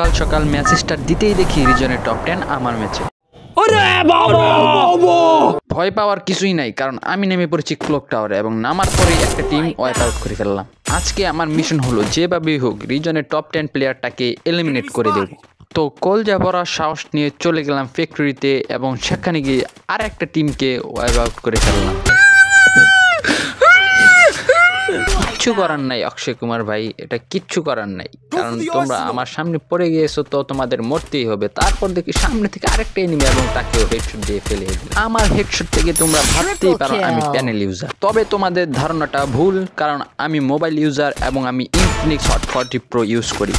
সকাল সকাল match start দিতেই দেখি রিজনের টপ 10 আমার ম্যাচে। ভয় পাওয়ার কিছুই নাই, কারণ আমি নেমে পড়েছি ক্লক টাওয়ারে এবং নামার পরেই একটা টিম ওয়াইপ আউট করে ফেললাম। আজকে আমার মিশন হলো যেভাবেই হোক রিজনের টপ 10 প্লেয়ারটাকে এলিমিনেট করে দেব। তো কলজা ভরা সাহস নিয়ে চলে গেলাম ফ্যাক্টরিতে এবং সেখানে গিয়ে আর একটা টিমকে ওয়াইপ আউট করে ফেললাম। কিচ্ছু করার নাই অক্ষয় কুমার ভাই, এটা কিচ্ছু করার নাই, কারণ তোমরা আমার সামনে পড়ে গিয়েছো তো তোমাদের মরতেই হবে। তারপর দেখি সামনে থেকে আরেকটা এনিমি এবং তাকেও হেডশট দিয়ে ফেলে দিল। আমার হেডশট থেকে তোমরা ভাবতেই পারো আমি প্যানেল ইউজার, তবে তোমাদের ধারণাটা ভুল, কারণ আমি মোবাইল ইউজার এবং আমি ইনফিনিক্স হট 40 প্রো ইউজ করি।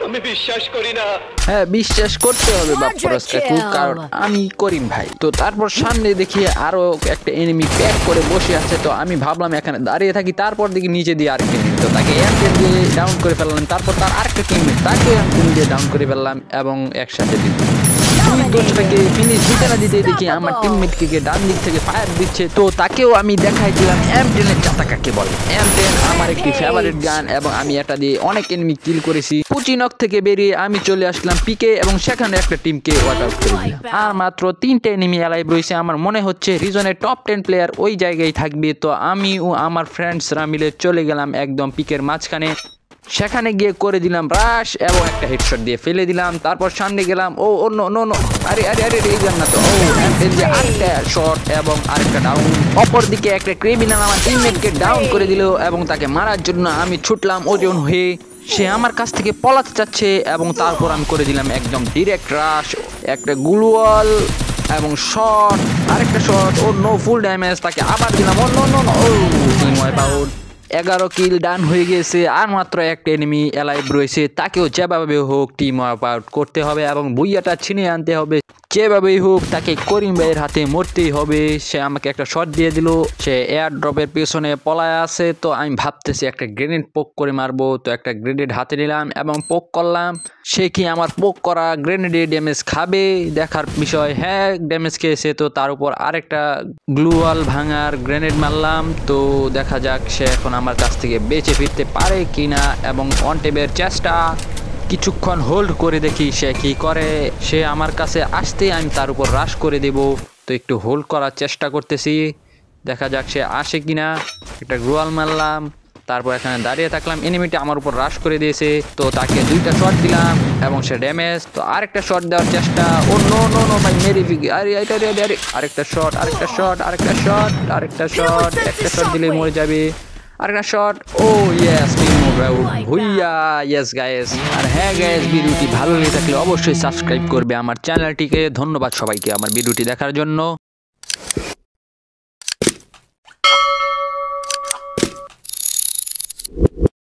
আমি বিশ্বাস করি না। হ্যাঁ, বিশ্বাস করতে হবে বাপ্পরাজ কাকু, কারণ আমি করিম ভাই। তো তারপর সামনে দেখি আরো একটা এনিমি প্যাক করে বসে আছে, তো আমি ভাবলাম এখানে দাঁড়িয়ে থাকি। তারপর দেখি নিচে দিয়ে আরেকটা এনিমি, তো তাকে এমটেন দিয়ে ডাউন করে ফেললাম। তারপর তার আরেকটা টিমমেট, তাকে এমটেন দিয়ে ডাউন করে ফেললাম এবং একসাথে দিলাম। দোষটাকে ফিনিশ দিতে না দিতে দেখি আমার টিমমেটকে ডান দিক থেকে ফায়ার দিচ্ছে, তো তাকেও আমি দেখাই দিলাম এমটেনের চাতা কাকে বলে। এমটেন আমার একটি ফেভারিট গান এবং আমি এটা দিয়ে অনেক এনিমি কিল করেছি। পুচিনক থেকে বেরিয়ে আমি চলে আসলাম পিকে এবং সেখানে একটা টিমকে ওয়াইপ আউট করে দিলাম। আর মাত্র 3টে এনিমি অ্যালাইভ রয়েছে। আমার মনে হচ্ছে রিজনের টপ 10 প্লেয়ার ওই জায়গায় থাকবে, তো আমি ও আমার ফ্রেন্ডসরা মিলে চলে গেলাম একদম পিকের মাঝখানে। সেখানে গিয়ে করে দিলাম রাশ এবং একটা হেডশট দিয়ে ফেলে দিলাম। তারপর সামনে গেলাম, ও নো নো নো, আরে আরে আরে এই গান না তো, ও আরেকটা শট এবং আরেকটা ডাউন। অপরদিকে একটা ক্রিমিনাল আমার টিমমেটকে ডাউন করে দিল এবং তাকে মারার জন্য আমি ছুটলাম ওজন হয়ে। সে আমার কাছ থেকে পলাতে চাচ্ছে এবং তারপর আমি করে দিলাম একদম ডিরেক্ট রাশ, একটা গ্লুয়াল এবং শট, আরেকটা শট, ও নো ফুল ড্যামেজ, তাকে আবার দিলাম, ও নো নো নো, ও টিম ওয়াইপ আউট। 11 কিল ডান হয়ে গেছে। আর মাত্র একটা এনিমি অ্যালাইভ রয়েছে, তাকেও যেভাবে হোক টিম ওয়াইপ আউট করতে হবে এবং বুইয়াটা ছিনিয়ে আনতে হবে। যেভাবেই হোক তাকে করিম ভাইয়ের হাতে মরতেই হবে। সে আমাকে একটা শট দিয়ে দিল, সে এয়ার ড্রপের পেছনে পলায় আছে। তো আমি ভাবতেছি একটা গ্রেনেড পোক করে মারবো, তো একটা গ্রেনেড হাতে নিলাম এবং পোক করলাম। সে কি আমার পোক করা গ্রেনেডে ড্যামেজ খাবে দেখার বিষয়। হ্যাঁ, ড্যামেজ খেয়েছে। তো তার উপর আরেকটা গ্লুয়াল ভাঙার গ্রেনেড মারলাম, তো দেখা যাক সে এখন আমার কাছ থেকে বেঁচে ফিরতে পারে কিনা। এবং অনটেবের চেষ্টা, কিছুক্ষণ হোল্ড করে দেখি সে কি করে। সে আমার কাছে আসতে আমি তার উপর রাশ করে দেব, তো একটু হোল্ড করার চেষ্টা করতেছি, দেখা যাক সে আসে কিনা। একটা গ্লুয়াল মারলাম, তারপর এখানে দাঁড়িয়ে থাকলাম। এনিমিটা আমার উপর রাশ করে দিয়েছে, তো তাকে 2টা শট দিলাম এবং সে ড্যামেজ। তো আরেকটা শট দেওয়ার চেষ্টা, ও নো নো নো ভাই মেরে ফিগে, আরে আরেকটা শট, আরেকটা শট, আরেকটা শট, আরেকটা শট, একটা শট দিলে মরে যাবে। আরেকটা শট, ও ইয়েস, ভুইয়া, ইয়েস গাইস। আর হ্যাঁ গাইস, ভিডিওটি ভালো লেগে থাকলে অবশ্যই সাবস্ক্রাইব করবে আমার চ্যানেলটিকে। ধন্যবাদ সবাইকে আমার ভিডিওটি দেখার জন্য।